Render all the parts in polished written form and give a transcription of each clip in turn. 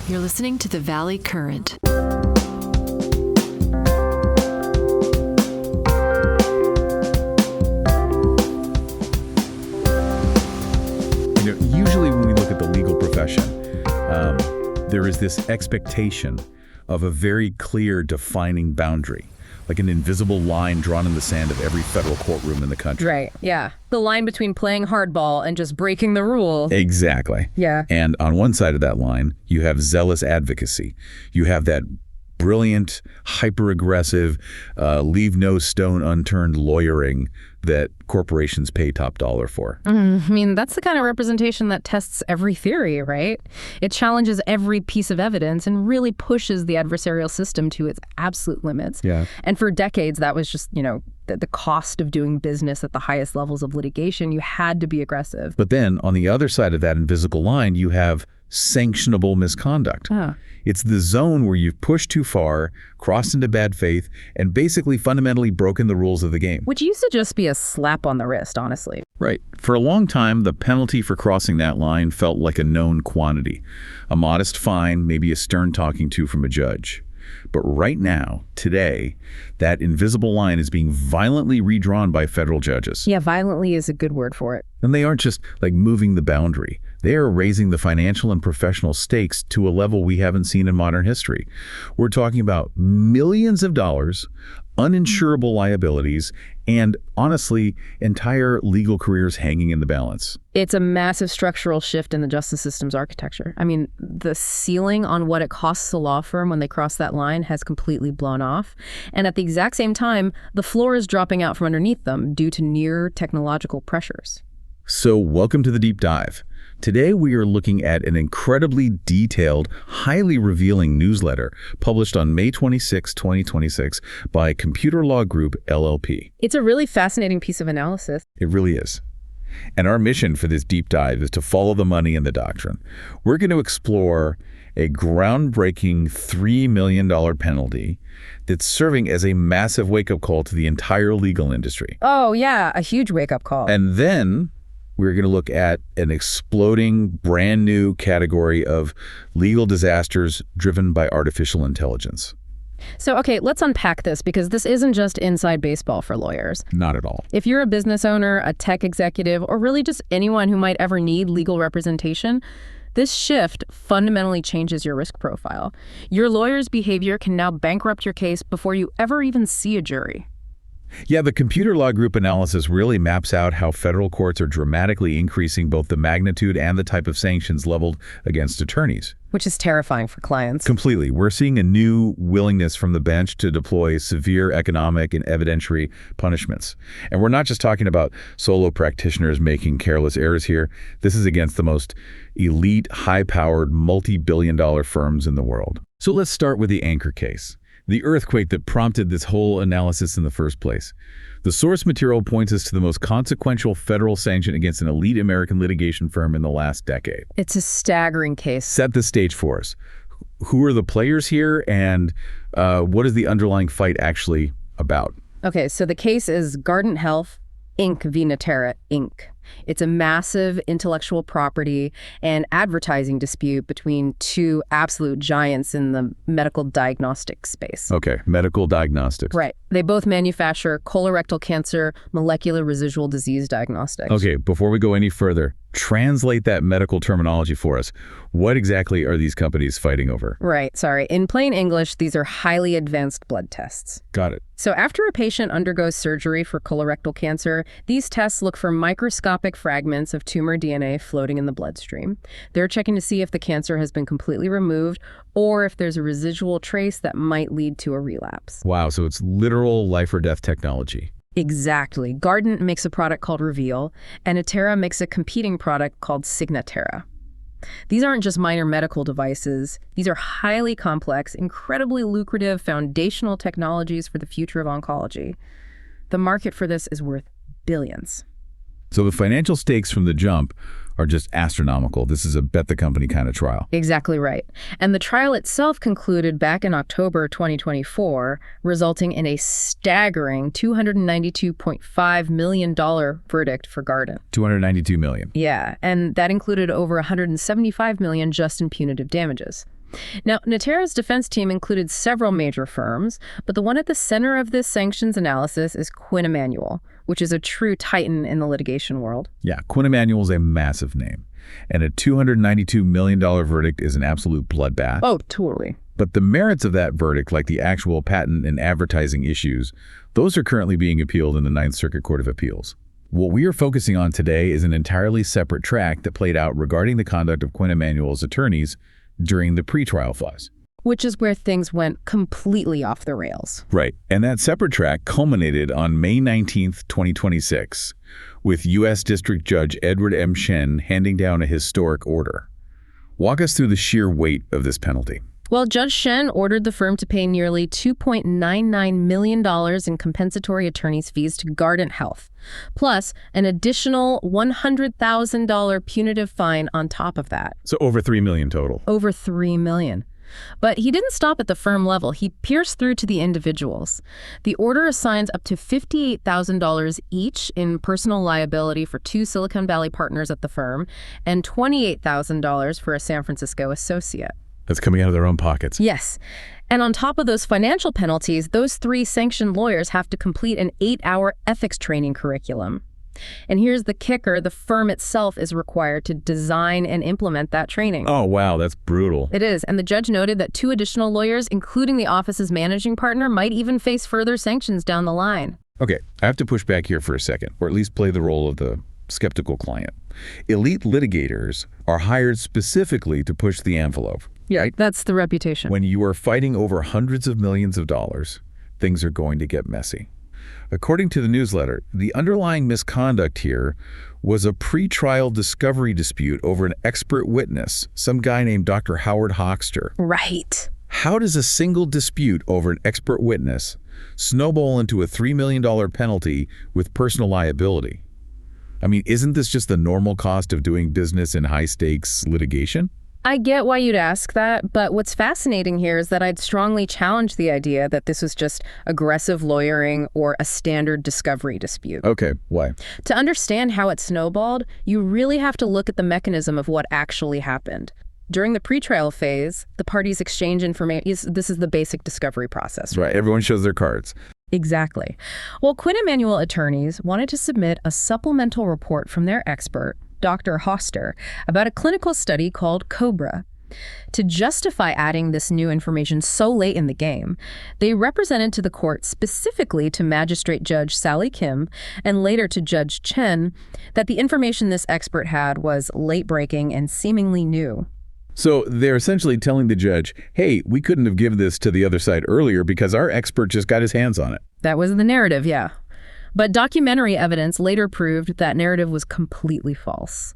You're listening to the Valley Current. Usually when we look at the legal profession, there is this expectation of a very clear defining boundary, like an invisible line drawn in the sand of every federal courtroom in the country. Right, yeah. The line between playing hardball and just breaking the rule. Exactly. Yeah. And on one side of that line, you have zealous advocacy. You have that brilliant, hyper-aggressive, leave no stone unturned lawyering that corporations pay top dollar for. I mean, that's the kind of representation that tests every theory, right? It challenges every piece of evidence and really pushes the adversarial system to its absolute limits. Yeah. And for decades, that was just, the cost of doing business at the highest levels of litigation. You had to be aggressive. But then on the other side of that invisible line, you have sanctionable misconduct. It's the zone where you've pushed too far, crossed into bad faith, and basically fundamentally broken the rules of the game. Which used to just be a slap on the wrist, honestly. Right. For a long time, the penalty for crossing that line felt like a known quantity. A modest fine, maybe a stern talking to from a judge. But right now, today, that invisible line is being violently redrawn by federal judges. Yeah, violently is a good word for it. And they aren't just like moving the boundary. They are raising the financial and professional stakes to a level we haven't seen in modern history. We're talking about millions of dollars, uninsurable liabilities, and honestly, entire legal careers hanging in the balance. It's a massive structural shift in the justice system's architecture. I mean, the ceiling on what it costs a law firm when they cross that line has completely blown off. And at the exact same time, the floor is dropping out from underneath them due to near technological pressures. So welcome to the Deep Dive. Today we are looking at an incredibly detailed, highly revealing newsletter published on May 26, 2026 by Computer Law Group, LLP. It's a really fascinating piece of analysis. It really is. And our mission for this deep dive is to follow the money and the doctrine. We're going to explore a groundbreaking $3 million penalty that's serving as a massive wake-up call to the entire legal industry. Oh, yeah, a huge wake-up call. And then we're going to look at an exploding, brand new category of legal disasters driven by artificial intelligence. So, okay, let's unpack this because this isn't just inside baseball for lawyers. Not at all. If you're a business owner, a tech executive, or really just anyone who might ever need legal representation, this shift fundamentally changes your risk profile. Your lawyer's behavior can now bankrupt your case before you ever even see a jury. Yeah, the Computer Law Group analysis really maps out how federal courts are dramatically increasing both the magnitude and the type of sanctions leveled against attorneys. Which is terrifying for clients. Completely. We're seeing a new willingness from the bench to deploy severe economic and evidentiary punishments. And we're not just talking about solo practitioners making careless errors here. This is against the most elite, high-powered, multi-billion-dollar firms in the world. So let's start with the anchor case. The earthquake that prompted this whole analysis in the first place. The source material points us to the most consequential federal sanction against an elite American litigation firm in the last decade. It's a staggering case. Set the stage for us. Who are the players here, and what is the underlying fight actually about? Okay, so the case is Guardant Health, Inc. v. Natera, Inc. It's a massive intellectual property and advertising dispute between two absolute giants in the medical diagnostic space. Okay, medical diagnostics. Right. They both manufacture colorectal cancer molecular residual disease diagnostics. Okay, before we go any further, translate that medical terminology for us. What exactly are these companies fighting over? Right, sorry. In plain English, these are highly advanced blood tests. Got it. So after a patient undergoes surgery for colorectal cancer, these tests look for microscopic fragments of tumor DNA floating in the bloodstream. They're checking to see if the cancer has been completely removed or if there's a residual trace that might lead to a relapse. Wow, so it's literal life or death technology. Exactly. Guardant makes a product called Reveal, and Natera makes a competing product called Signatera. These aren't just minor medical devices. These are highly complex, incredibly lucrative foundational technologies for the future of oncology. The market for this is worth billions. So the financial stakes from the jump are just astronomical. This is a bet the company kind of trial. Exactly right. And the trial itself concluded back in October 2024, resulting in a staggering $292.5 million verdict for Guardant. $292 million. Yeah, and that included over $175 million just in punitive damages. Now, Natera's defense team included several major firms, but the one at the center of this sanctions analysis is Quinn Emanuel, which is a true titan in the litigation world. Yeah, Quinn Emanuel is a massive name, and a $292 million verdict is an absolute bloodbath. Oh, totally. But the merits of that verdict, like the actual patent and advertising issues, those are currently being appealed in the Ninth Circuit Court of Appeals. What we are focusing on today is an entirely separate track that played out regarding the conduct of Quinn Emanuel's attorneys during the pretrial phase. Which is where things went completely off the rails. Right. And that separate track culminated on May 19th, 2026, with U.S. District Judge Edward M. Shen handing down a historic order. Walk us through the sheer weight of this penalty. Well, Judge Shen ordered the firm to pay nearly $2.99 million in compensatory attorney's fees to Guardant Health, plus an additional $100,000 punitive fine on top of that. So over $3 million total. Over $3 million. But he didn't stop at the firm level. He pierced through to the individuals. The order assigns up to $58,000 each in personal liability for 2 Silicon Valley partners at the firm and $28,000 for a San Francisco associate. That's coming out of their own pockets. Yes. And on top of those financial penalties, those 3 sanctioned lawyers have to complete an 8-hour ethics training curriculum. And here's the kicker, the firm itself is required to design and implement that training. Oh, wow, that's brutal. It is, and the judge noted that 2 additional lawyers, including the office's managing partner, might even face further sanctions down the line. Okay, I have to push back here for a second, or at least play the role of the skeptical client. Elite litigators are hired specifically to push the envelope. Yeah, right? That's the reputation. When you are fighting over hundreds of millions of dollars, things are going to get messy. According to the newsletter, the underlying misconduct here was a pretrial discovery dispute over an expert witness, some guy named Dr. Howard Hochster. Right. How does a single dispute over an expert witness snowball into a $3 million penalty with personal liability? I mean, isn't this just the normal cost of doing business in high-stakes litigation? I get why you'd ask that, but what's fascinating here is that I'd strongly challenge the idea that this was just aggressive lawyering or a standard discovery dispute. Okay, why? To understand how it snowballed, you really have to look at the mechanism of what actually happened. During the pretrial phase, the parties exchange information. This is the basic discovery process. Right, everyone shows their cards. Exactly. Well, Quinn Emanuel attorneys wanted to submit a supplemental report from their expert, Dr. Hochster, about a clinical study called COBRA. To justify adding this new information so late in the game, they represented to the court, specifically to Magistrate Judge Sally Kim and later to Judge Chen, that the information this expert had was late-breaking and seemingly new. So they're essentially telling the judge, hey, we couldn't have given this to the other side earlier because our expert just got his hands on it. That was the narrative, yeah. But documentary evidence later proved that narrative was completely false.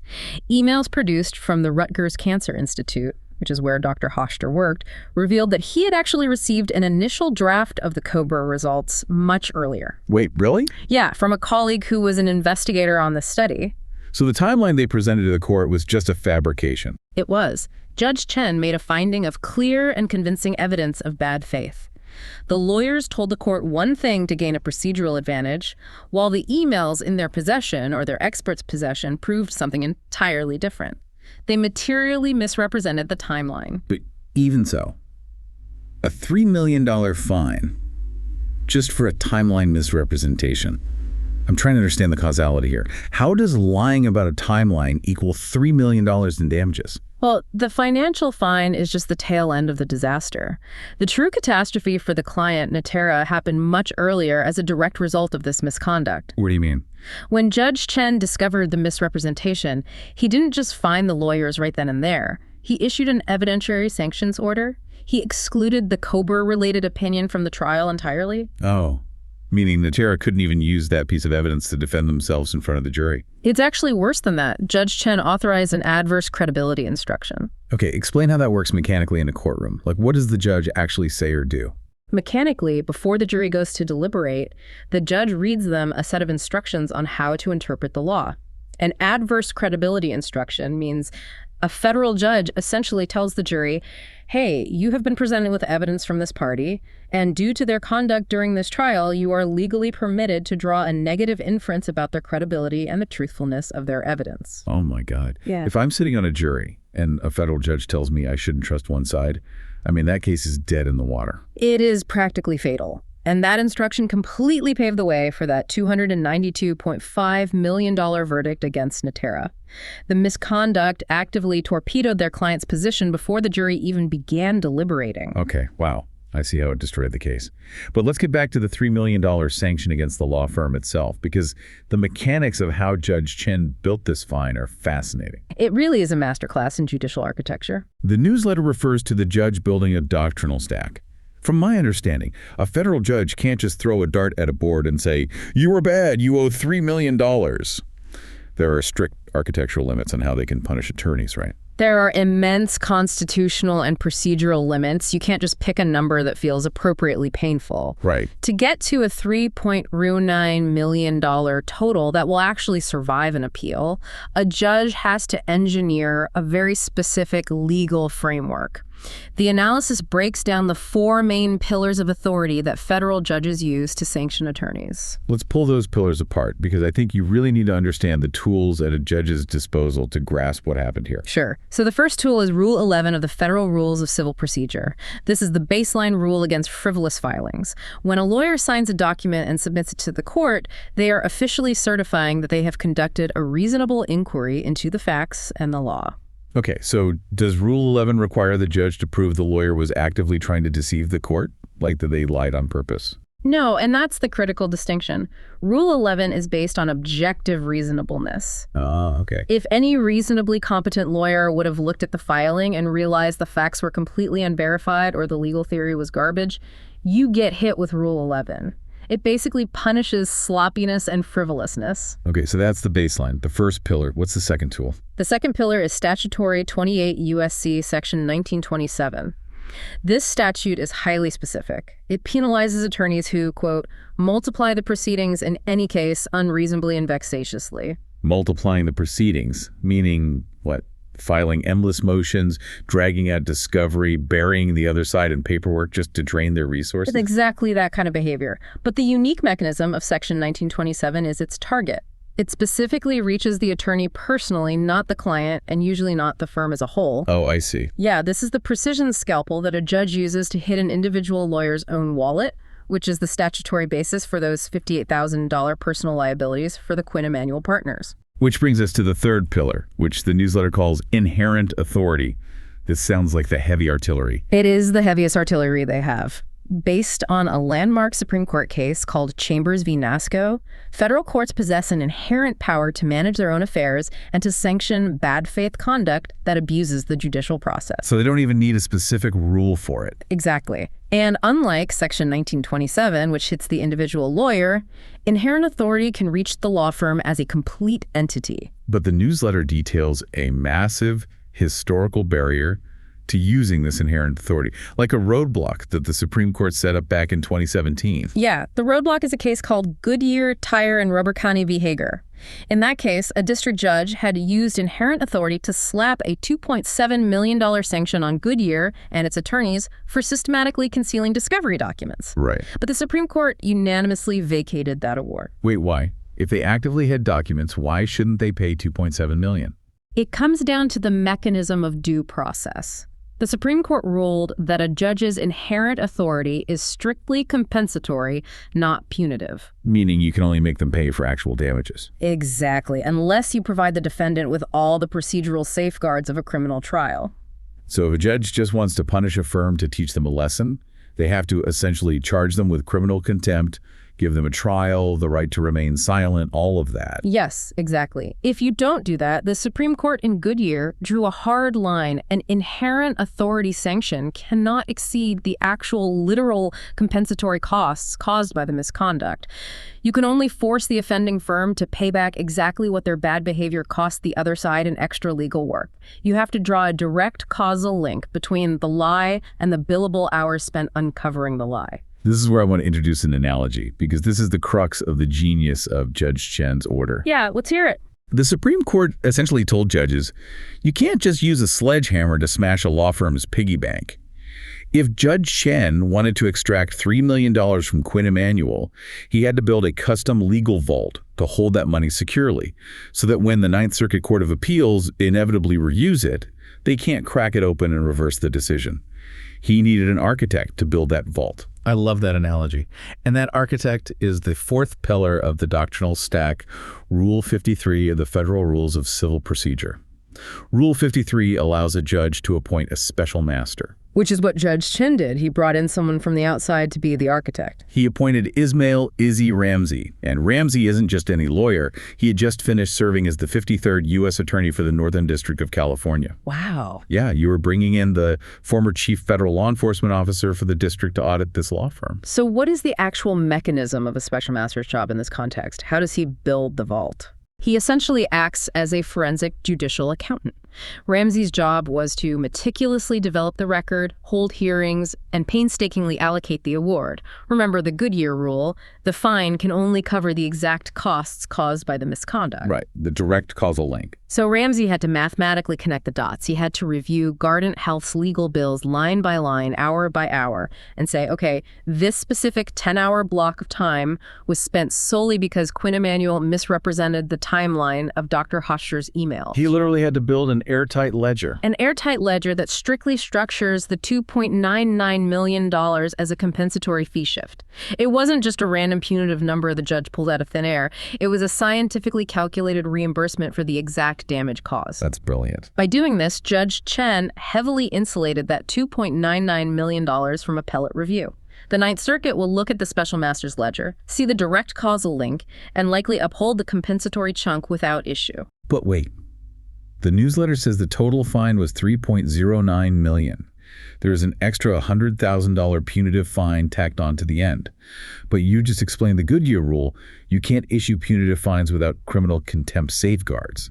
Emails produced from the Rutgers Cancer Institute, which is where Dr. Hochster worked, revealed that he had actually received an initial draft of the COBRA results much earlier. Wait, really? Yeah, from a colleague who was an investigator on the study. So the timeline they presented to the court was just a fabrication. It was. Judge Chen made a finding of clear and convincing evidence of bad faith. The lawyers told the court one thing to gain a procedural advantage, while the emails in their possession or their expert's possession proved something entirely different. They materially misrepresented the timeline. But even so, a $3 million fine just for a timeline misrepresentation. I'm trying to understand the causality here. How does lying about a timeline equal $3 million in damages? Well, the financial fine is just the tail end of the disaster. The true catastrophe for the client, Natera, happened much earlier as a direct result of this misconduct. What do you mean? When Judge Chen discovered the misrepresentation, he didn't just fine the lawyers right then and there. He issued an evidentiary sanctions order. He excluded the COBRA-related opinion from the trial entirely. Oh, meaning Natera couldn't even use that piece of evidence to defend themselves in front of the jury. It's actually worse than that. Judge Chen authorized an adverse credibility instruction. Okay, explain how that works mechanically in a courtroom. Like, what does the judge actually say or do? Mechanically, before the jury goes to deliberate, the judge reads them a set of instructions on how to interpret the law. An adverse credibility instruction means a federal judge essentially tells the jury, hey, you have been presented with evidence from this party, and due to their conduct during this trial, you are legally permitted to draw a negative inference about their credibility and the truthfulness of their evidence. Oh my God. Yeah. If I'm sitting on a jury and a federal judge tells me I shouldn't trust one side, I mean, that case is dead in the water. It is practically fatal. And that instruction completely paved the way for that $292.5 million verdict against Natera. The misconduct actively torpedoed their client's position before the jury even began deliberating. Okay, wow. I see how it destroyed the case. But let's get back to the $3 million sanction against the law firm itself, because the mechanics of how Judge Chen built this fine are fascinating. It really is a masterclass in judicial architecture. The newsletter refers to the judge building a doctrinal stack. From my understanding, a federal judge can't just throw a dart at a board and say, "You were bad, you owe $3 million." There are strict architectural limits on how they can punish attorneys, right? There are immense constitutional and procedural limits. You can't just pick a number that feels appropriately painful. Right. To get to a $3.09 million total that will actually survive an appeal, a judge has to engineer a very specific legal framework. The analysis breaks down the four main pillars of authority that federal judges use to sanction attorneys. Let's pull those pillars apart, because I think you really need to understand the tools at a judge's disposal to grasp what happened here. Sure. So the first tool is Rule 11 of the Federal Rules of Civil Procedure. This is the baseline rule against frivolous filings. When a lawyer signs a document and submits it to the court, they are officially certifying that they have conducted a reasonable inquiry into the facts and the law. Okay, so does Rule 11 require the judge to prove the lawyer was actively trying to deceive the court? Like that they lied on purpose? No, and that's the critical distinction. Rule 11 is based on objective reasonableness. Oh, okay. If any reasonably competent lawyer would have looked at the filing and realized the facts were completely unverified or the legal theory was garbage, you get hit with Rule 11. It basically punishes sloppiness and frivolousness. Okay, so that's the baseline, the first pillar. What's the second tool? The second pillar is statutory 28 U.S.C. Section 1927. This statute is highly specific. It penalizes attorneys who, quote, multiply the proceedings in any case unreasonably and vexatiously. Multiplying the proceedings, meaning what? Filing endless motions, dragging out discovery, burying the other side in paperwork just to drain their resources? It's exactly that kind of behavior. But the unique mechanism of Section 1927 is its target. It specifically reaches the attorney personally, not the client, and usually not the firm as a whole. Oh, I see. Yeah, this is the precision scalpel that a judge uses to hit an individual lawyer's own wallet, which is the statutory basis for those $58,000 personal liabilities for the Quinn Emanuel partners. Which brings us to the third pillar, which the newsletter calls inherent authority. This sounds like the heavy artillery. It is the heaviest artillery they have. Based on a landmark Supreme Court case called Chambers v. NASCO, federal courts possess an inherent power to manage their own affairs and to sanction bad faith conduct that abuses the judicial process. So they don't even need a specific rule for it. Exactly. And unlike Section 1927, which hits the individual lawyer, inherent authority can reach the law firm as a complete entity. But the newsletter details a massive historical barrier to using this inherent authority, like a roadblock that the Supreme Court set up back in 2017. Yeah, the roadblock is a case called Goodyear, Tire, and Rubber County v. Hager. In that case, a district judge had used inherent authority to slap a $2.7 million sanction on Goodyear and its attorneys for systematically concealing discovery documents. Right. But the Supreme Court unanimously vacated that award. Wait, why? If they actively had documents, why shouldn't they pay $2.7 million? It comes down to the mechanism of due process. The Supreme Court ruled that a judge's inherent authority is strictly compensatory, not punitive. Meaning you can only make them pay for actual damages. Exactly, unless you provide the defendant with all the procedural safeguards of a criminal trial. So if a judge just wants to punish a firm to teach them a lesson, they have to essentially charge them with criminal contempt, give them a trial, the right to remain silent, all of that. Yes, exactly. If you don't do that, the Supreme Court in Goodyear drew a hard line. An inherent authority sanction cannot exceed the actual literal compensatory costs caused by the misconduct. You can only force the offending firm to pay back exactly what their bad behavior cost the other side in extra legal work. You have to draw a direct causal link between the lie and the billable hours spent uncovering the lie. This is where I want to introduce an analogy, because this is the crux of the genius of Judge Chen's order. Yeah, let's hear it. The Supreme Court essentially told judges, you can't just use a sledgehammer to smash a law firm's piggy bank. If Judge Chen wanted to extract $3 million from Quinn Emanuel, he had to build a custom legal vault to hold that money securely, so that when the Ninth Circuit Court of Appeals inevitably reviews it, They can't crack it open and reverse the decision. He needed an architect to build that vault. I love that analogy. And that architect is the fourth pillar of the doctrinal stack, Rule 53 of the Federal Rules of Civil Procedure. Rule 53 allows a judge to appoint a special master. Which is what Judge Chen did. He brought in someone from the outside to be the architect. He appointed Ismail Izzy Ramsey. And Ramsey isn't just any lawyer. He had just finished serving as the 53rd U.S. Attorney for the Northern District of California. Wow. Yeah, you were bringing in the former chief federal law enforcement officer for the district to audit this law firm. So what is the actual mechanism of a special master's job in this context? How does he build the vault? He essentially acts as a forensic judicial accountant. Ramsey's job was to meticulously develop the record, hold hearings, and painstakingly allocate the award. Remember the Goodyear rule, the fine can only cover the exact costs caused by the misconduct. Right, the direct causal link. So Ramsey had to mathematically connect the dots. He had to review Guardant Health's legal bills line by line, hour by hour, and say, okay, this specific 10-hour block of time was spent solely because Quinn Emanuel misrepresented the timeline of Dr. Hofscher's email. He literally had to build an airtight ledger. An airtight ledger that strictly structures the $2.99 million as a compensatory fee shift. It wasn't just a random punitive number the judge pulled out of thin air. It was a scientifically calculated reimbursement for the exact damage caused. That's brilliant. By doing this, Judge Chen heavily insulated that $2.99 million from appellate review. The Ninth Circuit will look at the special master's ledger, see the direct causal link, and likely uphold the compensatory chunk without issue. But wait. The newsletter says the total fine was $3.09 million. There is an extra $100,000 punitive fine tacked on to the end. But you just explained the Goodyear rule. You can't issue punitive fines without criminal contempt safeguards.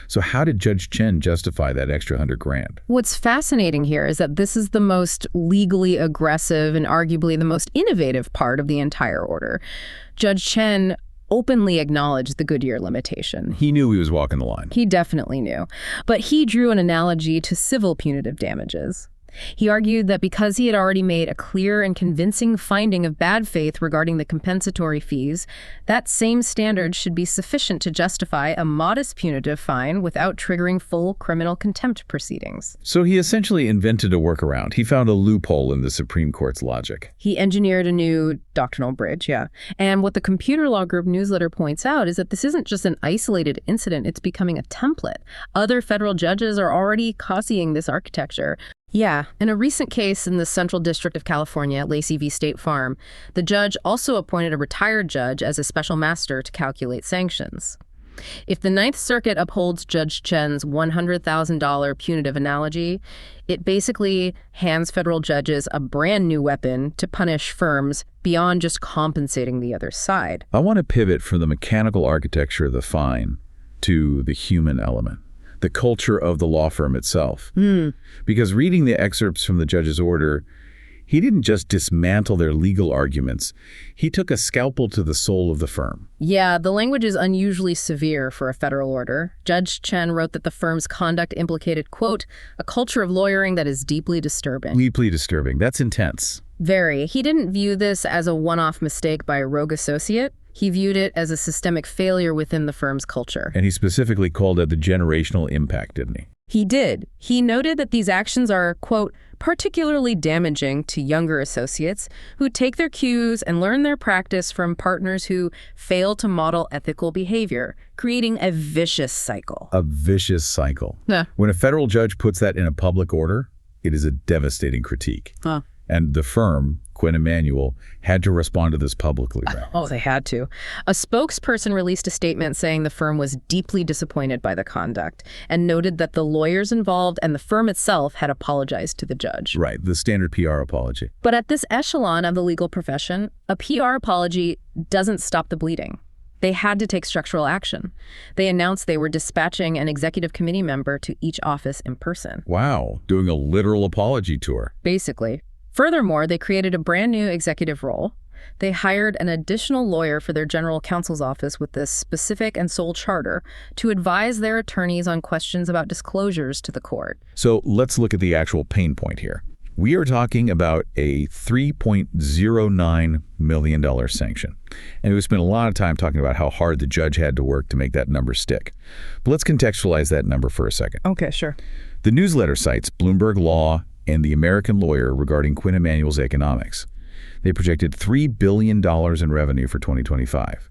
So how did Judge Chen justify that extra $100,000? What's fascinating here is that this is the most legally aggressive and arguably the most innovative part of the entire order. Judge Chen openly acknowledged the Goodyear limitation. He knew he was walking the line. He definitely knew. But he drew an analogy to civil punitive damages. He argued that because he had already made a clear and convincing finding of bad faith regarding the compensatory fees, that same standard should be sufficient to justify a modest punitive fine without triggering full criminal contempt proceedings. So he essentially invented a workaround. He found a loophole in the Supreme Court's logic. He engineered a new doctrinal bridge, yeah. And what the Computer Law Group newsletter points out is that this isn't just an isolated incident, it's becoming a template. Other federal judges are already copying this architecture. Yeah, in a recent case in the Central District of California, Lacey v. State Farm, the judge also appointed a retired judge as a special master to calculate sanctions. If the Ninth Circuit upholds Judge Chen's $100,000 punitive analogy, it basically hands federal judges a brand new weapon to punish firms beyond just compensating the other side. I want to pivot from the mechanical architecture of the fine to the human element. The culture of the law firm itself. Because reading the excerpts from the judge's order, he didn't just dismantle their legal arguments. He took a scalpel to the soul of the firm. Yeah, the language is unusually severe for a federal order. Judge Chen wrote that the firm's conduct implicated, quote, a culture of lawyering that is deeply disturbing. Deeply disturbing. That's intense. Very. He didn't view this as a one-off mistake by a rogue associate. He viewed it as a systemic failure within the firm's culture. And he specifically called out the generational impact, didn't he? He did. He noted that these actions are, quote, particularly damaging to younger associates who take their cues and learn their practice from partners who fail to model ethical behavior, creating a vicious cycle. A vicious cycle. Yeah. When a federal judge puts that in a public order, it is a devastating critique. Huh. And the firm, Quinn Emanuel, had to respond to this publicly. Oh, they had to. A spokesperson released a statement saying the firm was deeply disappointed by the conduct and noted that the lawyers involved and the firm itself had apologized to the judge. Right, the standard PR apology. But at this echelon of the legal profession, a PR apology doesn't stop the bleeding. They had to take structural action. They announced they were dispatching an executive committee member to each office in person. Wow, doing a literal apology tour. Basically. Furthermore, they created a brand new executive role. They hired an additional lawyer for their general counsel's office with this specific and sole charter to advise their attorneys on questions about disclosures to the court. So let's look at the actual pain point here. We are talking about a $3.09 million sanction. And we spent a lot of time talking about how hard the judge had to work to make that number stick. But let's contextualize that number for a second. Okay, sure. The newsletter cites Bloomberg Law and the American Lawyer regarding Quinn Emanuel's economics. They projected $3 billion in revenue for 2025.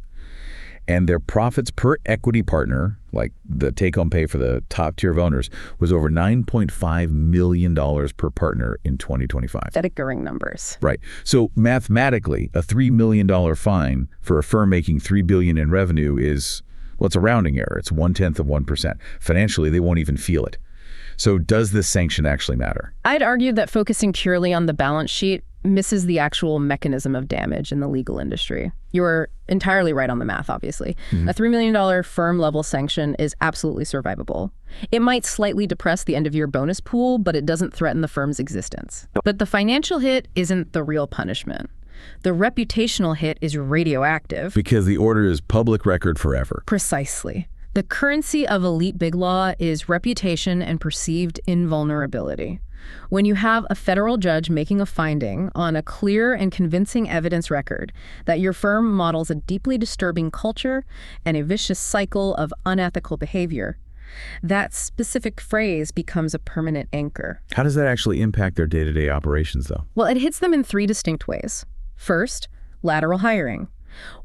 And their profits per equity partner, like the take-home pay for the top tier of owners, was over $9.5 million per partner in 2025. Staggering numbers. Right. So mathematically, a $3 million fine for a firm making $3 billion in revenue is, well, it's a rounding error. It's 0.1%. Financially, they won't even feel it. So does this sanction actually matter? I'd argue that focusing purely on the balance sheet misses the actual mechanism of damage in the legal industry. You're entirely right on the math, obviously. A $3 million firm-level sanction is absolutely survivable. It might slightly depress the end-of-year bonus pool, but it doesn't threaten the firm's existence. But the financial hit isn't the real punishment. The reputational hit is radioactive. Because the order is public record forever. Precisely. The currency of elite big law is reputation and perceived invulnerability. When you have a federal judge making a finding on a clear and convincing evidence record that your firm models a deeply disturbing culture and a vicious cycle of unethical behavior, that specific phrase becomes a permanent anchor. How does that actually impact their day-to-day operations, though? Well, it hits them in 3 distinct ways. First, lateral hiring.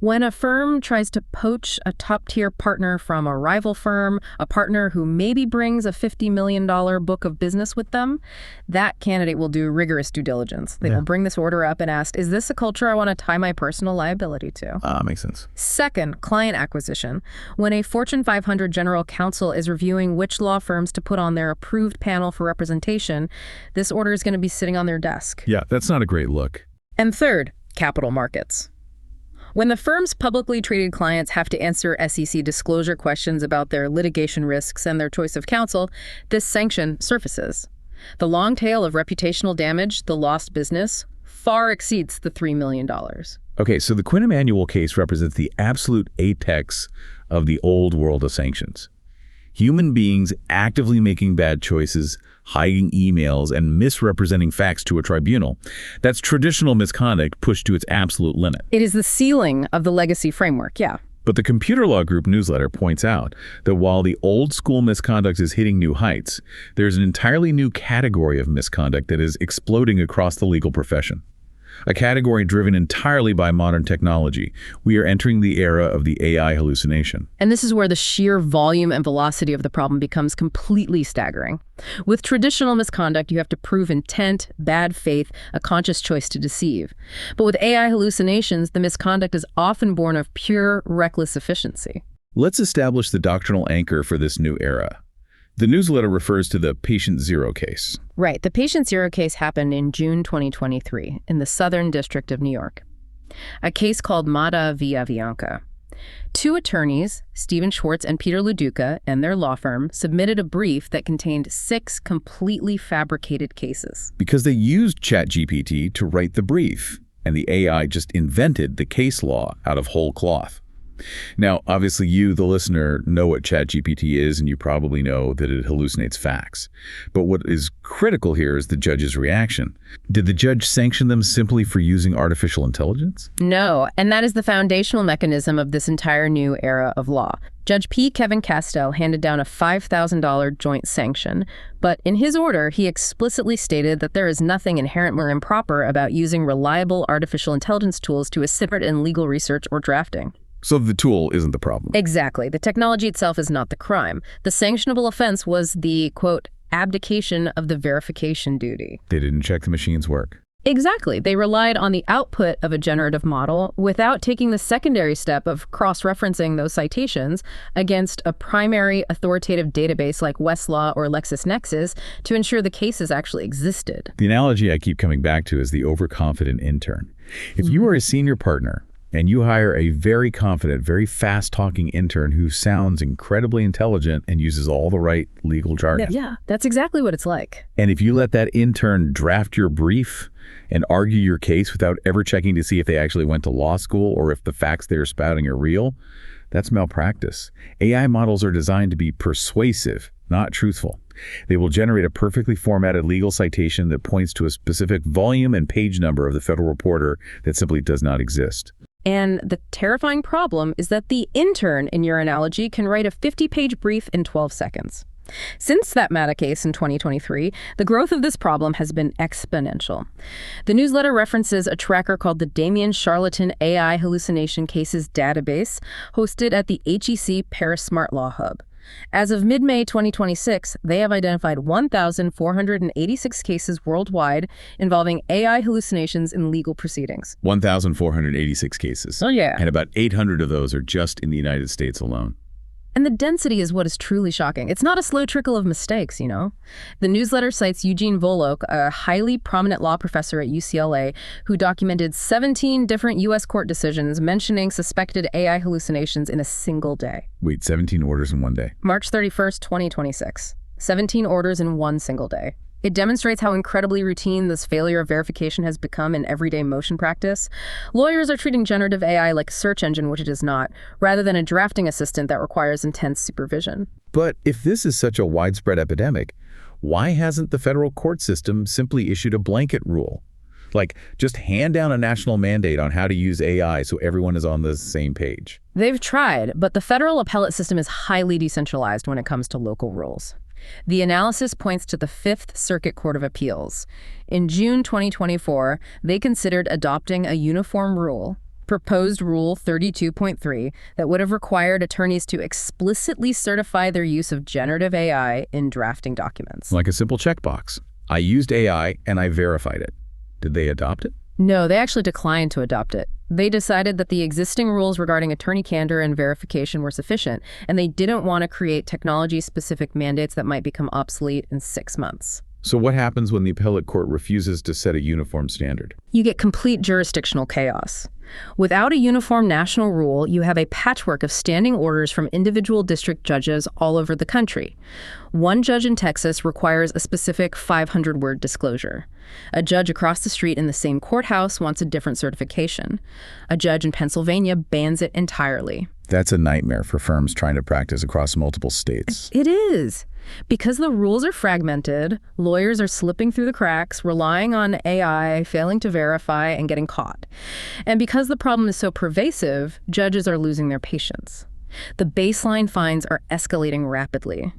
When a firm tries to poach a top-tier partner from a rival firm, a partner who maybe brings a $50 million book of business with them, that candidate will do rigorous due diligence. They will bring this order up and ask, is this a culture I want to tie my personal liability to? Makes sense. Second, client acquisition. When a Fortune 500 general counsel is reviewing which law firms to put on their approved panel for representation, this order is going to be sitting on their desk. Yeah, that's not a great look. And third, capital markets. When the firm's publicly traded clients have to answer SEC disclosure questions about their litigation risks and their choice of counsel, this sanction surfaces. The long tail of reputational damage, the lost business, far exceeds the $3 million. Okay, so the Quinn Emanuel case represents the absolute apex of the old world of sanctions. Human beings actively making bad choices, hiding emails, and misrepresenting facts to a tribunal. That's traditional misconduct pushed to its absolute limit. It is the ceiling of the legacy framework, yeah. But the Computer Law Group newsletter points out that while the old school misconduct is hitting new heights, there's an entirely new category of misconduct that is exploding across the legal profession. A category driven entirely by modern technology. We are entering the era of the AI hallucination. And this is where the sheer volume and velocity of the problem becomes completely staggering. With traditional misconduct, you have to prove intent, bad faith, a conscious choice to deceive. But with AI hallucinations, the misconduct is often born of pure, reckless efficiency. Let's establish the doctrinal anchor for this new era. The newsletter refers to the Patient Zero case. Right. The Patient Zero case happened in June 2023 in the Southern District of New York. A case called Mata v. Avianca. 2 attorneys, Stephen Schwartz and Peter Leduca, and their law firm, submitted a brief that contained 6 completely fabricated cases. Because they used ChatGPT to write the brief, and the AI just invented the case law out of whole cloth. Now, obviously you, the listener, know what ChatGPT is, and you probably know that it hallucinates facts. But what is critical here is the judge's reaction. Did the judge sanction them simply for using artificial intelligence? No, and that is the foundational mechanism of this entire new era of law. Judge P. Kevin Castell handed down a $5,000 joint sanction, but in his order, he explicitly stated that there is nothing inherently improper about using reliable artificial intelligence tools to assist in legal research or drafting. So the tool isn't the problem. Exactly. The technology itself is not the crime. The sanctionable offense was the, quote, abdication of the verification duty. They didn't check the machine's work. Exactly. They relied on the output of a generative model without taking the secondary step of cross-referencing those citations against a primary authoritative database like Westlaw or LexisNexis to ensure the cases actually existed. The analogy I keep coming back to is the overconfident intern. If you are a senior partner and you hire a very confident, very fast-talking intern who sounds incredibly intelligent and uses all the right legal jargon. Yeah, that's exactly what it's like. And if you let that intern draft your brief and argue your case without ever checking to see if they actually went to law school or if the facts they're spouting are real, that's malpractice. AI models are designed to be persuasive, not truthful. They will generate a perfectly formatted legal citation that points to a specific volume and page number of the Federal Reporter that simply does not exist. And the terrifying problem is that the intern, in your analogy, can write a 50-page brief in 12 seconds. Since that Mata case in 2023, the growth of this problem has been exponential. The newsletter references a tracker called the Damien Charlatan AI Hallucination Cases Database, hosted at the HEC Paris Smart Law Hub. As of mid-May 2026, they have identified 1,486 cases worldwide involving AI hallucinations in legal proceedings. 1,486 cases. Oh, yeah. And about 800 of those are just in the United States alone. And the density is what is truly shocking. It's not a slow trickle of mistakes, you know? The newsletter cites Eugene Volokh, a highly prominent law professor at UCLA, who documented 17 different U.S. court decisions mentioning suspected AI hallucinations in a single day. Wait, 17 orders in one day? March 31st, 2026. 17 orders in one single day. It demonstrates how incredibly routine this failure of verification has become in everyday motion practice. Lawyers are treating generative AI like a search engine, which it is not, rather than a drafting assistant that requires intense supervision. But if this is such a widespread epidemic, why hasn't the federal court system simply issued a blanket rule? Like, just hand down a national mandate on how to use AI so everyone is on the same page. They've tried, but the federal appellate system is highly decentralized when it comes to local rules. The analysis points to the Fifth Circuit Court of Appeals. In June 2024, they considered adopting a uniform rule, proposed Rule 32.3, that would have required attorneys to explicitly certify their use of generative AI in drafting documents. Like a simple checkbox. I used AI and I verified it. Did they adopt it? No, they actually declined to adopt it. They decided that the existing rules regarding attorney candor and verification were sufficient, and they didn't want to create technology-specific mandates that might become obsolete in 6 months. So what happens when the appellate court refuses to set a uniform standard? You get complete jurisdictional chaos. Without a uniform national rule, you have a patchwork of standing orders from individual district judges all over the country. One judge in Texas requires a specific 500-word disclosure. A judge across the street in the same courthouse wants a different certification. A judge in Pennsylvania bans it entirely. That's a nightmare for firms trying to practice across multiple states. It is. Because the rules are fragmented, lawyers are slipping through the cracks, relying on AI, failing to verify, and getting caught. And because the problem is so pervasive, judges are losing their patience. The baseline fines are escalating rapidly.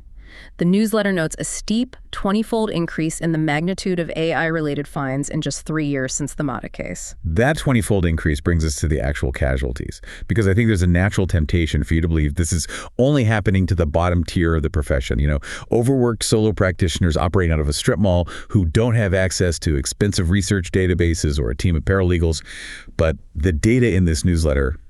The newsletter notes a steep 20-fold increase in the magnitude of AI-related fines in just 3 years since the Mata case. That 20-fold increase brings us to the actual casualties, because I think there's a natural temptation for you to believe this is only happening to the bottom tier of the profession. You know, overworked solo practitioners operating out of a strip mall who don't have access to expensive research databases or a team of paralegals. But the data in this newsletter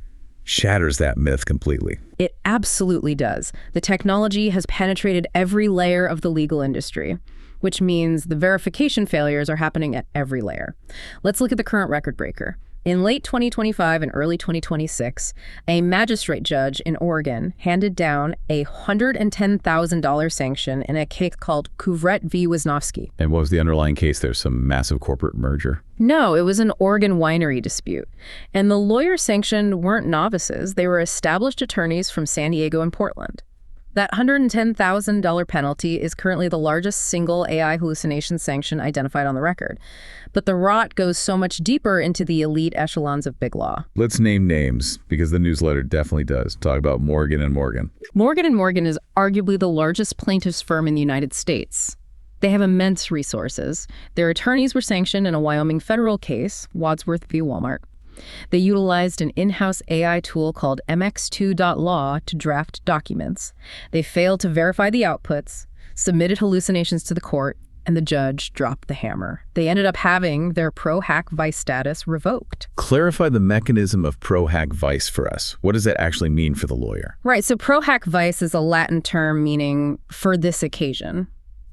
shatters that myth completely. It absolutely does. The technology has penetrated every layer of the legal industry, which means the verification failures are happening at every layer. Let's look at the current record breaker. In late 2025 and early 2026, a magistrate judge in Oregon handed down a $110,000 sanction in a case called Couvrette v. Wisnowski. And what was the underlying case there? Some massive corporate merger? No, it was an Oregon winery dispute. And the lawyers sanctioned weren't novices. They were established attorneys from San Diego and Portland. That $110,000 penalty is currently the largest single AI hallucination sanction identified on the record. But the rot goes so much deeper into the elite echelons of big law. Let's name names, because the newsletter definitely does. Talk about Morgan & Morgan. Morgan & Morgan is arguably the largest plaintiffs' firm in the United States. They have immense resources. Their attorneys were sanctioned in a Wyoming federal case, Wadsworth v. Walmart. They utilized an in-house AI tool called mx2.law to draft documents. They failed to verify the outputs, submitted hallucinations to the court, and the judge dropped the hammer. They ended up having their pro-hack vice status revoked. Clarify the mechanism of pro-hack vice for us. What does that actually mean for the lawyer? Right, so pro-hack vice is a Latin term meaning for this occasion.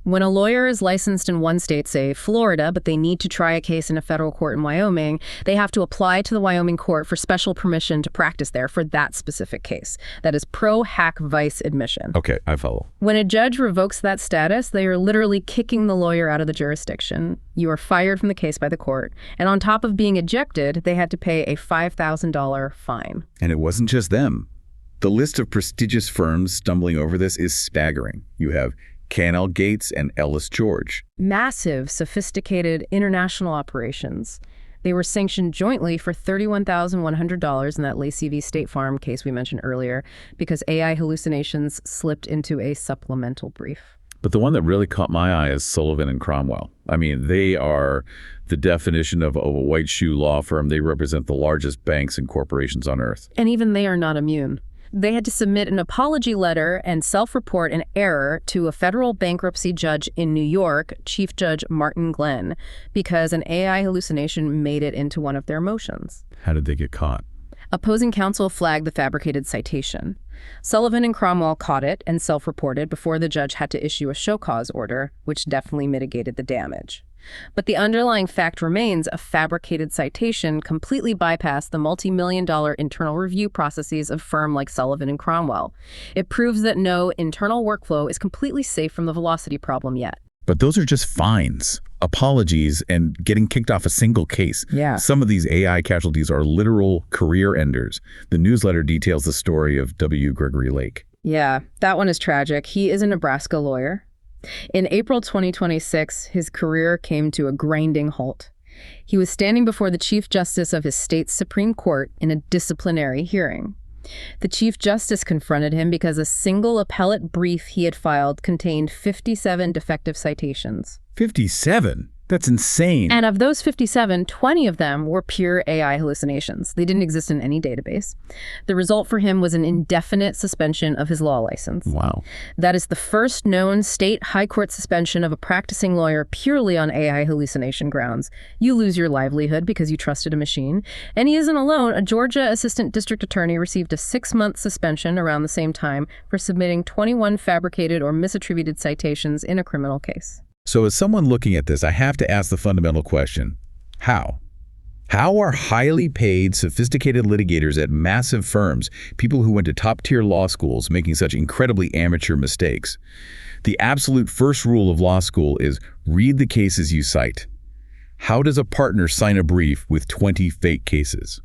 When a lawyer is licensed in one state, say Florida, but they need to try a case in a federal court in Wyoming, they have to apply to the Wyoming court for special permission to practice there for that specific case. That is pro-hack vice admission. Okay, I follow. When a judge revokes that status, they are literally kicking the lawyer out of the jurisdiction. You are fired from the case by the court. And on top of being ejected, they had to pay a $5,000 fine. And it wasn't just them. The list of prestigious firms stumbling over this is staggering. You have K&L Gates and Ellis George. Massive, sophisticated international operations. They were sanctioned jointly for $31,100 in that Lacey v. State Farm case we mentioned earlier because AI hallucinations slipped into a supplemental brief. But the one that really caught my eye is Sullivan and Cromwell. I mean, they are the definition of a white shoe law firm. They represent the largest banks and corporations on earth. And even they are not immune. They had to submit an apology letter and self-report an error to a federal bankruptcy judge in New York, Chief Judge Martin Glenn, because an AI hallucination made it into one of their motions. How did they get caught? Opposing counsel flagged the fabricated citation. Sullivan and Cromwell caught it and self-reported before the judge had to issue a show cause order, which definitely mitigated the damage. But the underlying fact remains a fabricated citation completely bypassed the multi-million-dollar internal review processes of a firm like Sullivan and Cromwell. It proves that no internal workflow is completely safe from the velocity problem yet. But those are just fines, apologies, and getting kicked off a single case. Yeah. Some of these AI casualties are literal career enders. The newsletter details the story of W. Gregory Lake. Yeah, that one is tragic. He is a Nebraska lawyer. In April 2026, his career came to a grinding halt. He was standing before the Chief Justice of his state's Supreme Court in a disciplinary hearing. The Chief Justice confronted him because a single appellate brief he had filed contained 57 defective citations. 57? That's insane. And of those 57, 20 of them were pure AI hallucinations. They didn't exist in any database. The result for him was an indefinite suspension of his law license. Wow. That is the first known state high court suspension of a practicing lawyer purely on AI hallucination grounds. You lose your livelihood because you trusted a machine. And he isn't alone. A Georgia assistant district attorney received a 6-month suspension around the same time for submitting 21 fabricated or misattributed citations in a criminal case. So as someone looking at this, I have to ask the fundamental question, how? How are highly paid, sophisticated litigators at massive firms, people who went to top-tier law schools, making such incredibly amateur mistakes? The absolute first rule of law school is read the cases you cite. How does a partner sign a brief with 20 fake cases?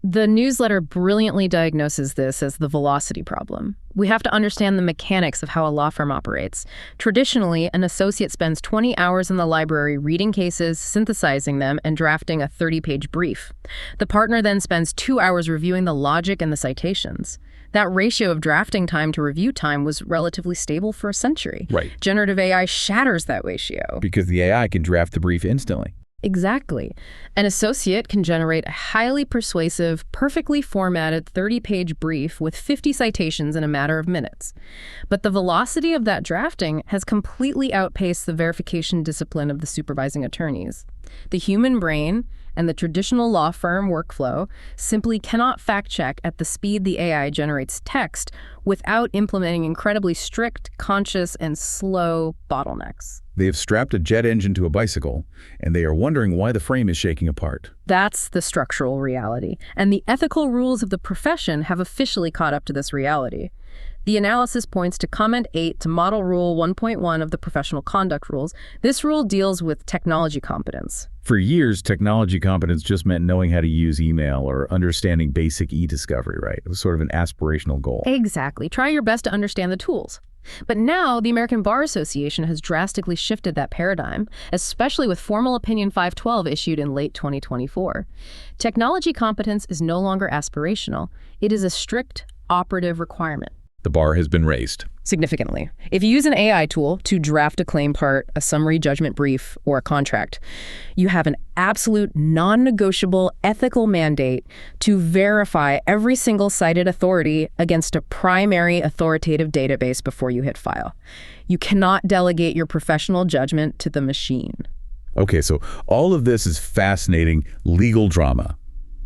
The newsletter brilliantly diagnoses this as the velocity problem. We have to understand the mechanics of how a law firm operates. Traditionally, an associate spends 20 hours in the library reading cases, synthesizing them, and drafting a 30-page brief. The partner then spends 2 hours reviewing the logic and the citations. That ratio of drafting time to review time was relatively stable for a century. Right. Generative AI shatters that ratio. Because the AI can draft the brief instantly. Exactly. An associate can generate a highly persuasive, perfectly formatted 30-page brief with 50 citations in a matter of minutes. But the velocity of that drafting has completely outpaced the verification discipline of the supervising attorneys. The human brain and the traditional law firm workflow simply cannot fact-check at the speed the AI generates text without implementing incredibly strict, conscious, and slow bottlenecks. They have strapped a jet engine to a bicycle, and they are wondering why the frame is shaking apart. That's the structural reality, and the ethical rules of the profession have officially caught up to this reality. The analysis points to Comment 8 to Model Rule 1.1 of the Professional Conduct Rules. This rule deals with technology competence. For years, technology competence just meant knowing how to use email or understanding basic e-discovery, right? It was sort of an aspirational goal. Exactly. Try your best to understand the tools. But now, the American Bar Association has drastically shifted that paradigm, especially with Formal Opinion 512 issued in late 2024. Technology competence is no longer aspirational. It is a strict operative requirement. The bar has been raised. Significantly. If you use an AI tool to draft a claim part, a summary judgment brief, or a contract, you have an absolute non-negotiable ethical mandate to verify every single cited authority against a primary authoritative database before you hit file. You cannot delegate your professional judgment to the machine. Okay, so all of this is fascinating legal drama.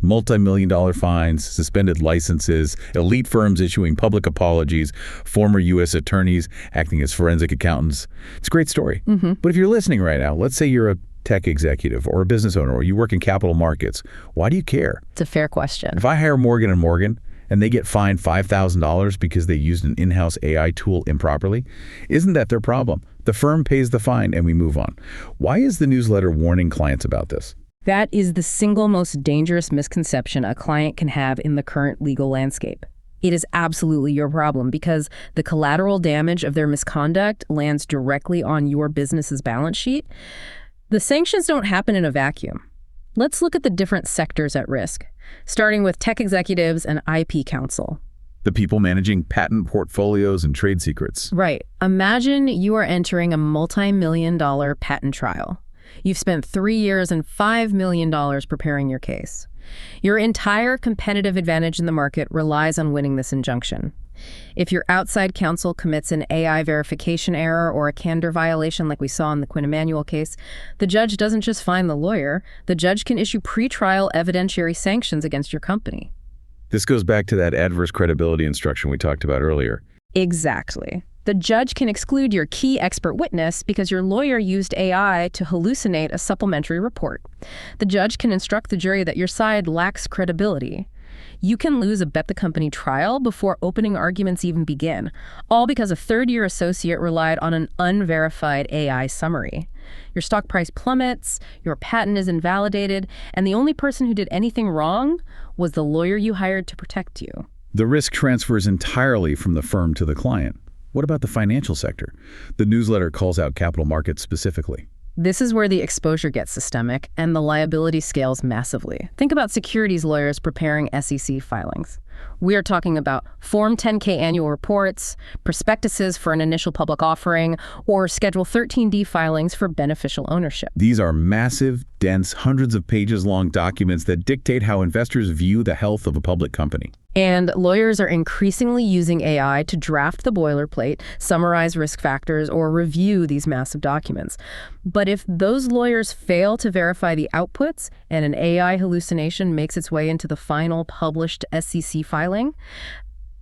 Multi-million-dollar fines, suspended licenses, elite firms issuing public apologies, former U.S. attorneys acting as forensic accountants. It's a great story. But if you're listening right now, let's say you're a tech executive or a business owner or you work in capital markets, why do you care? It's a fair question. If I hire Morgan & Morgan and they get fined $5,000 because they used an in-house AI tool improperly, isn't that their problem? The firm pays the fine and we move on. Why is the newsletter warning clients about this? That is the single most dangerous misconception a client can have in the current legal landscape. It is absolutely your problem because the collateral damage of their misconduct lands directly on your business's balance sheet. The sanctions don't happen in a vacuum. Let's look at the different sectors at risk, starting with tech executives and IP counsel. The people managing patent portfolios and trade secrets. Right. Imagine you are entering a multi-million-dollar patent trial. You've spent 3 years and $5 million preparing your case. Your entire competitive advantage in the market relies on winning this injunction. If your outside counsel commits an AI verification error or a candor violation like we saw in the Quinn Emanuel case, the judge doesn't just fine the lawyer, the judge can issue pretrial evidentiary sanctions against your company. This goes back to that adverse credibility instruction we talked about earlier. Exactly. The judge can exclude your key expert witness because your lawyer used AI to hallucinate a supplementary report. The judge can instruct the jury that your side lacks credibility. You can lose a bet the company trial before opening arguments even begin, all because a third-year associate relied on an unverified AI summary. Your stock price plummets, your patent is invalidated, and the only person who did anything wrong was the lawyer you hired to protect you. The risk transfers entirely from the firm to the client. What about the financial sector? The newsletter calls out capital markets specifically. This is where the exposure gets systemic and the liability scales massively. Think about securities lawyers preparing SEC filings. We are talking about Form 10-K annual reports, prospectuses for an initial public offering, or Schedule 13D filings for beneficial ownership. These are massive, dense, hundreds of pages long documents that dictate how investors view the health of a public company. And lawyers are increasingly using AI to draft the boilerplate, summarize risk factors, or review these massive documents. But if those lawyers fail to verify the outputs and an AI hallucination makes its way into the final published SEC filing,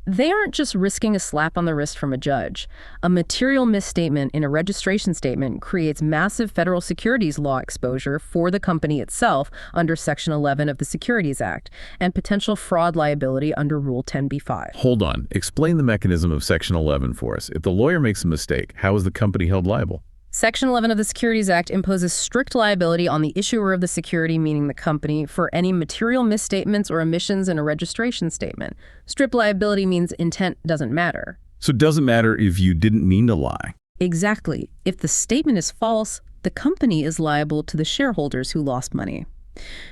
they aren't just risking a slap on the wrist from a judge. A material misstatement in a registration statement creates massive federal securities law exposure for the company itself under Section 11 of the Securities Act and potential fraud liability under Rule 10b-5. Hold on. Explain the mechanism of Section 11 for us. If the lawyer makes a mistake, how is the company held liable? Section 11 of the Securities Act imposes strict liability on the issuer of the security, meaning the company, for any material misstatements or omissions in a registration statement. Strict liability means intent doesn't matter. So it doesn't matter if you didn't mean to lie. Exactly. If the statement is false, the company is liable to the shareholders who lost money.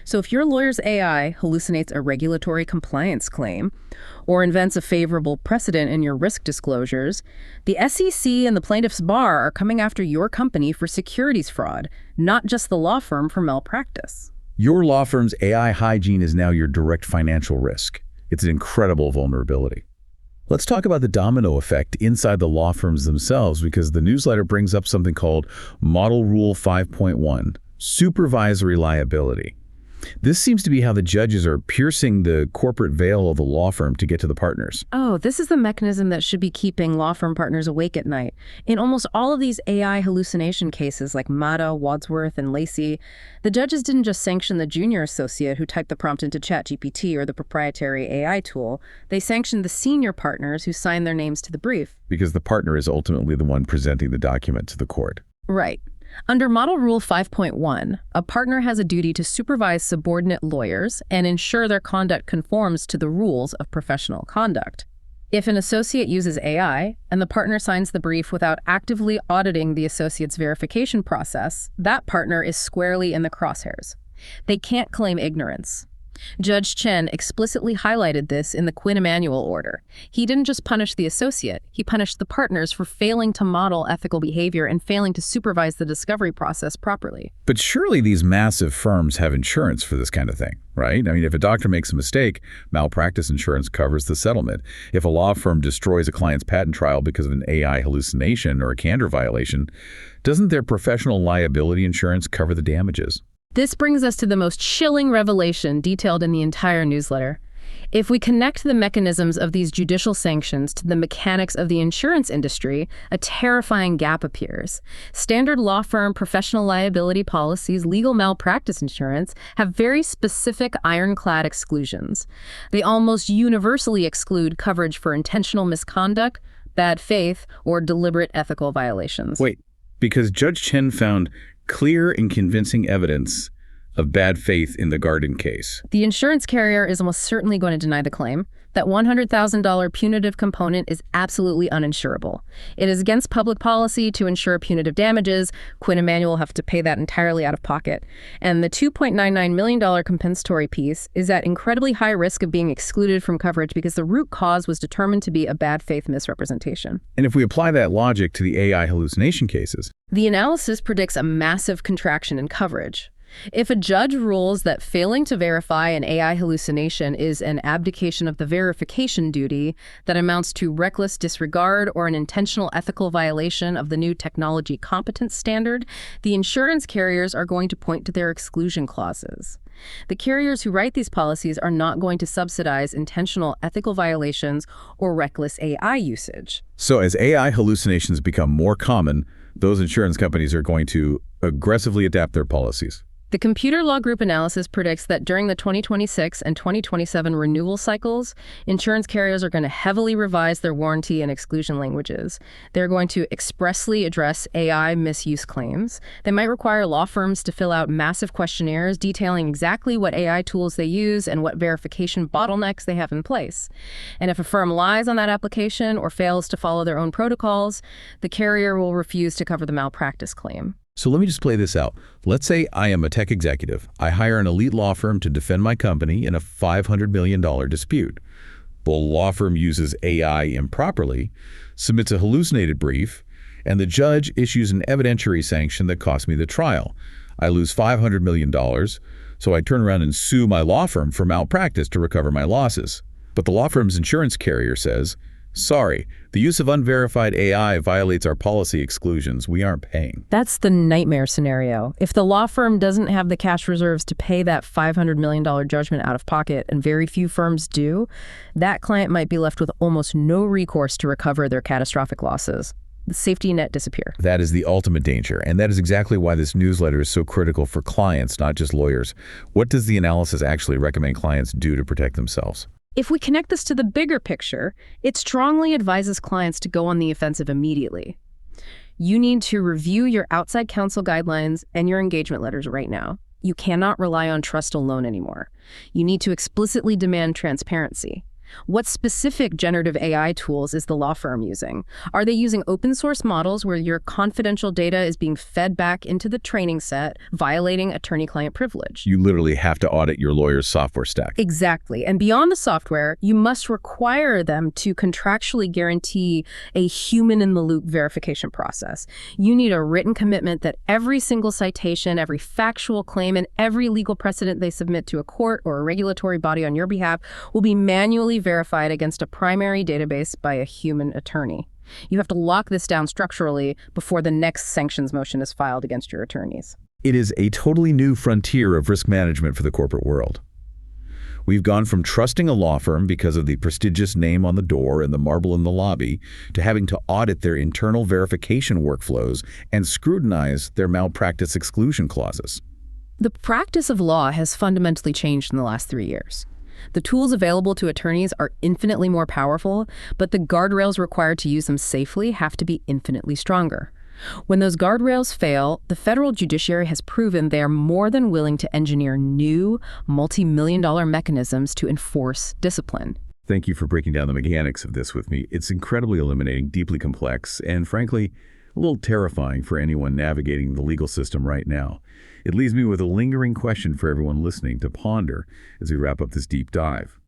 So if your lawyer's AI hallucinates a regulatory compliance claim or invents a favorable precedent in your risk disclosures, the SEC and the plaintiff's bar are coming after your company for securities fraud, not just the law firm for malpractice. Your law firm's AI hygiene is now your direct financial risk. It's an incredible vulnerability. Let's talk about the domino effect inside the law firms themselves, because the newsletter brings up something called Model Rule 5.1, supervisory liability. This seems to be how the judges are piercing the corporate veil of the law firm to get to the partners. Oh, this is the mechanism that should be keeping law firm partners awake at night. In almost all of these AI hallucination cases like Mata, Wadsworth, and Lacey, the judges didn't just sanction the junior associate who typed the prompt into ChatGPT or the proprietary AI tool. They sanctioned the senior partners who signed their names to the brief. Because the partner is ultimately the one presenting the document to the court. Right. Under Model Rule 5.1, a partner has a duty to supervise subordinate lawyers and ensure their conduct conforms to the rules of professional conduct. If an associate uses AI and the partner signs the brief without actively auditing the associate's verification process, that partner is squarely in the crosshairs. They can't claim ignorance. Judge Chen explicitly highlighted this in the Quinn Emanuel order. He didn't just punish the associate, he punished the partners for failing to model ethical behavior and failing to supervise the discovery process properly. But surely these massive firms have insurance for this kind of thing, right? I mean, if a doctor makes a mistake, malpractice insurance covers the settlement. If a law firm destroys a client's patent trial because of an AI hallucination or a candor violation, doesn't their professional liability insurance cover the damages? This brings us to the most chilling revelation detailed in the entire newsletter. If we connect the mechanisms of these judicial sanctions to the mechanics of the insurance industry, a terrifying gap appears. Standard law firm professional liability policies, legal malpractice insurance, have very specific ironclad exclusions. They almost universally exclude coverage for intentional misconduct, bad faith, or deliberate ethical violations. Wait, because Judge Chen found clear and convincing evidence of bad faith in the Garden case. The insurance carrier is almost certainly going to deny the claim. That $100,000 punitive component is absolutely uninsurable. It is against public policy to insure punitive damages. Quinn Emanuel will have to pay that entirely out of pocket. And the $2.99 million compensatory piece is at incredibly high risk of being excluded from coverage because the root cause was determined to be a bad faith misrepresentation. And if we apply that logic to the AI hallucination cases, the analysis predicts a massive contraction in coverage. If a judge rules that failing to verify an AI hallucination is an abdication of the verification duty that amounts to reckless disregard or an intentional ethical violation of the new technology competence standard, the insurance carriers are going to point to their exclusion clauses. The carriers who write these policies are not going to subsidize intentional ethical violations or reckless AI usage. So as AI hallucinations become more common, those insurance companies are going to aggressively adapt their policies. The Computer Law Group analysis predicts that during the 2026 and 2027 renewal cycles, insurance carriers are going to heavily revise their warranty and exclusion languages. They're going to expressly address AI misuse claims. They might require law firms to fill out massive questionnaires detailing exactly what AI tools they use and what verification bottlenecks they have in place. And if a firm lies on that application or fails to follow their own protocols, the carrier will refuse to cover the malpractice claim. So let me just play this out. Let's say I am a tech executive. I hire an elite law firm to defend my company in a $500 million dispute. The law firm uses AI improperly, submits a hallucinated brief, and the judge issues an evidentiary sanction that costs me the trial. I lose $500 million, so I turn around and sue my law firm for malpractice to recover my losses. But the law firm's insurance carrier says, sorry, the use of unverified AI violates our policy exclusions. We aren't paying. That's the nightmare scenario. If the law firm doesn't have the cash reserves to pay that $500 million judgment out of pocket, and very few firms do, that client might be left with almost no recourse to recover their catastrophic losses. The safety net disappear. That is the ultimate danger, and that is exactly why this newsletter is so critical for clients, not just lawyers. What does the analysis actually recommend clients do to protect themselves? If we connect this to the bigger picture, it strongly advises clients to go on the offensive immediately. You need to review your outside counsel guidelines and your engagement letters right now. You cannot rely on trust alone anymore. You need to explicitly demand transparency. What specific generative AI tools is the law firm using? Are they using open source models where your confidential data is being fed back into the training set, violating attorney-client privilege? You literally have to audit your lawyer's software stack. Exactly. And beyond the software, you must require them to contractually guarantee a human-in-the-loop verification process. You need a written commitment that every single citation, every factual claim, and every legal precedent they submit to a court or a regulatory body on your behalf will be manually verified against a primary database by a human attorney. You have to lock this down structurally before the next sanctions motion is filed against your attorneys. It is a totally new frontier of risk management for the corporate world. We've gone from trusting a law firm because of the prestigious name on the door and the marble in the lobby to having to audit their internal verification workflows and scrutinize their malpractice exclusion clauses. The practice of law has fundamentally changed in the last 3 years. The tools available to attorneys are infinitely more powerful, but the guardrails required to use them safely have to be infinitely stronger. When those guardrails fail, the federal judiciary has proven they are more than willing to engineer new, multi-million-dollar mechanisms to enforce discipline. Thank you for breaking down the mechanics of this with me. It's incredibly illuminating, deeply complex, and frankly, a little terrifying for anyone navigating the legal system right now. It leaves me with a lingering question for everyone listening to ponder as we wrap up this deep dive.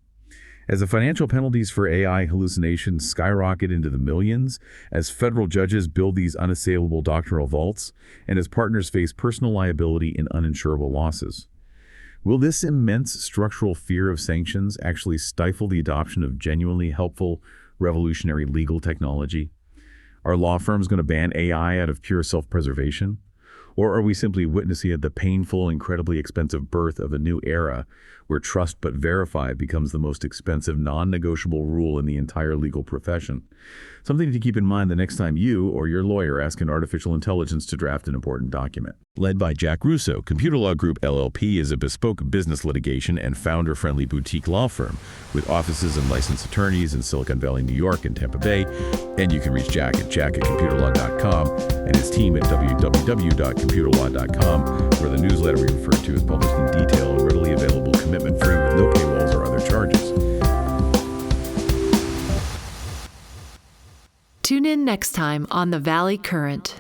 As the financial penalties for AI hallucinations skyrocket into the millions, as federal judges build these unassailable doctrinal vaults, and as partners face personal liability and uninsurable losses, will this immense structural fear of sanctions actually stifle the adoption of genuinely helpful, revolutionary legal technology? Are law firms going to ban AI out of pure self-preservation? Or are we simply witnessing the painful, incredibly expensive birth of a new era where trust but verify becomes the most expensive, non-negotiable rule in the entire legal profession? Something to keep in mind the next time you or your lawyer ask an artificial intelligence to draft an important document. Led by Jack Russo, Computer Law Group LLP is a bespoke business litigation and founder-friendly boutique law firm with offices and licensed attorneys in Silicon Valley, New York, and Tampa Bay. And you can reach Jack at computerlaw.com and his team at www.computerlaw.com, where the newsletter we referred to is published in detail and readily available, commitment-free, with no paywalls or other charges. next time on the Valley Current.